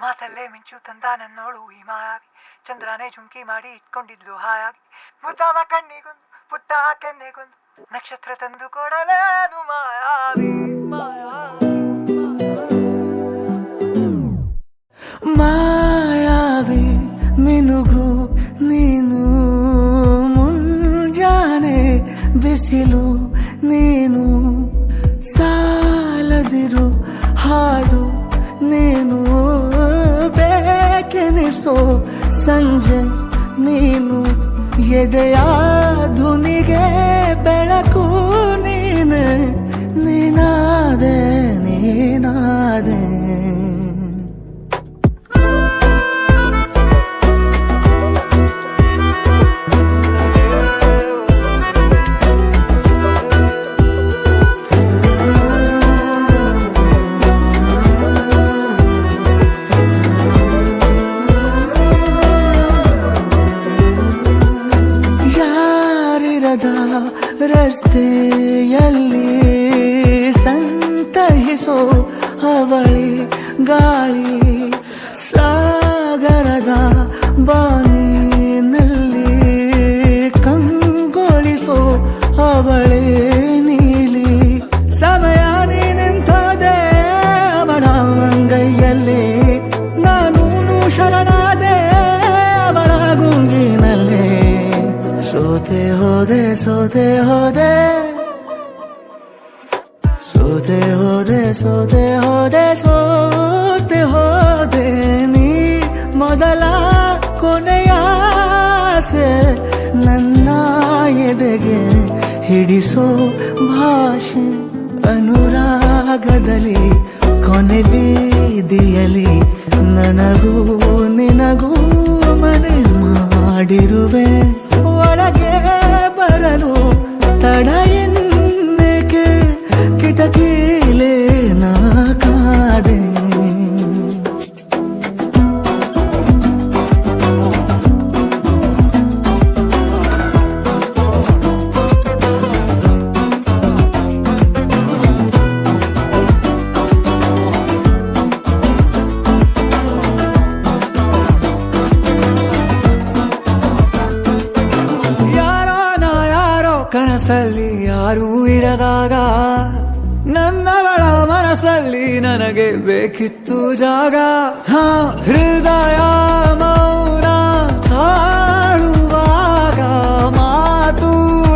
ಮಾತಲ್ಲೇ ಮಿಂಚು ತಂದ ನನ್ನೋಳು ಈ ಮಾಯಾವಿ, ಚಂದ್ರನೇ ಜುಂಕಿ ಮಾಡಿ ಇಟ್ಕೊಂಡಿದ್ಲು ಹಾಯಾಗಿ, ಮುದ್ದಾದ ಕಣ್ಣಿಗೊಂದು ಪುಟ್ಟ ಕೆನ್ನೆಗೊಂದು ನಕ್ಷತ್ರ ತಂದು ಕೊಡಲೇನು ಮಾಯಾವಿ ಮಾಯಾವಿ ಮಿನುಗು ನೀನು, ಮುಂಜಾನೆ ಬಿಸಿಲು ನೀನು, ಸಾಲದಿರು ಹಾಡು ನೀನು, ಬೇಕೆನಿಸೋ ಸಂಜೆ ನೀನು, ಎದೆಯ ಧುನಿಗೆ ಬೆಳಕು ನೀನೆ, ನೀನಾದೆ ನೀನಾದೆ. ರಸ್ತೆಯಲ್ಲಿ ಸಂತಹಿಸೋ ಅವಳಿ ಗಾಳಿ, ಸಾಗರದ ಬಾನಿನಲ್ಲಿ ಕಂಗೊಳಿಸೋ ಅವಳೆ ನೀಲಿ, ಸಮಯ ನಿಂತೋದೆ ಅವಳ ಅಂಗೈಯಲ್ಲಿ, ನಾನು ಶರಣಾದೆ ಅವಳ ಗುಂಗಿನಲ್ಲಿ, ಸೋತೆ ಹೋದೆ ಸೋತೆ ಹೋದೆ ಸೋತೆ ಹೋದೆ ಸೋತೆ ಹೋದೆ ಸೋತೆ ಹೋದೆ, ನೀ ಮೊದಲ ಕೊನೆಯ ಆಸೆ ನನ್ನ ಎದೆಗೆ ಹಿಡಿಸೋ ಭಾಷೆ, ಅನುರಾಗದಲ್ಲಿ ಕೊನೆ ಬೀದಿಯಲ್ಲಿ ನನಗೂ ನಿನಗೂ ಮನೆ ಮಾಡಿರುವೆ, ಒಳಗೆ ಬರಲು ತಡ ಎಂದೇಕೆ ಕಿಟಕಿಲೇ ನಾ ಕಾದೆ. ಕನಸಲ್ಲಿ ಯಾರೂ ಇರದಾಗ ನನ್ನವಳ ಮನಸ್ಸಲ್ಲಿ ನನಗೆ ಬೇಕಿತ್ತು ಜಾಗ, ಹೃದಯ ಮೌನ ತಾಳುವಾಗ ಮಾತು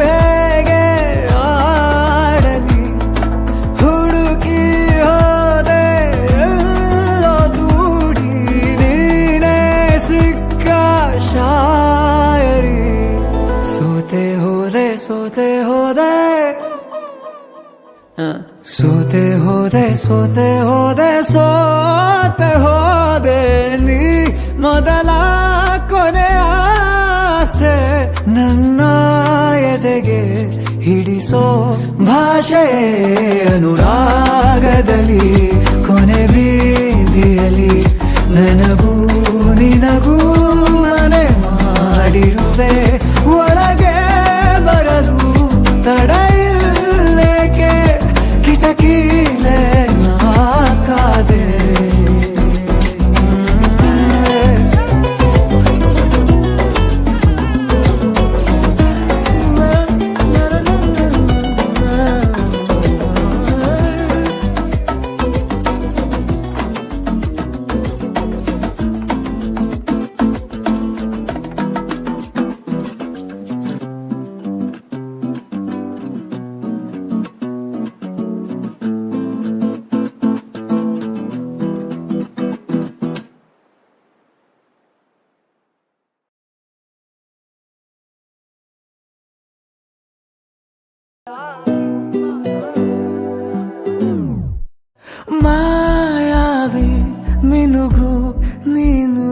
ಹೇಗೆ ಆಡಲಿ, ಹುಡುಕಿ ಹೋದೆ ಎಲ್ಲೋ ದೂಡಿ ನೀನೇ ಸಿಕ್ಕ ಶಾಯರಿ, ಸೋತೆ ಹೋದೆ ಸೋತೆ ಹೋದೆ ಸೋತೆ ಹೋದೆ ಸೋತೆ ಹೋದೆ ಸೋತೆ ಹೋದೆ, ನೀ ಮೊದಲ ಕೊನೆ ಆಸೆ ನನ್ನ ಎದೆಗೆ ಹಿಡಿಸೋ ಭಾಷೆ, ಅನುರಾಗದಲ್ಲಿ ಕೊನೆ ಬೀದಿಯಲ್ಲಿ ನನಗೂ ನಿನಗೂ ಮನೆ ಮಾಡಿರುವೆ, ಒಳಗೆ ಬರಲು ತಡ ಇಲ್ಲೇಕೆ ಕಿಟಕಿಲೇ ನಾ ಕಾದೆ. ಮಾಯಾವಿ ಮಿನುಗು ನೀನು,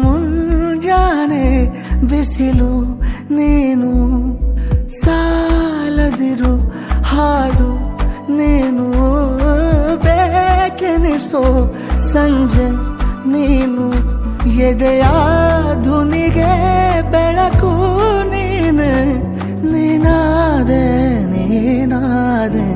ಮುಂಜಾನೆ ಬಿಸಿಲು ನೀನು, ಸಾಲದಿರು ಹಾಡು ನೀನು, ಬೇಕೆನಿಸೋ ಸಂಜೆ ನೀನು, ಎದೆಯ ಧುನಿಗೆ ಬೆಳಕು ನೀನೆ, ನೀನಾದೆ ನೀನಾದೆ.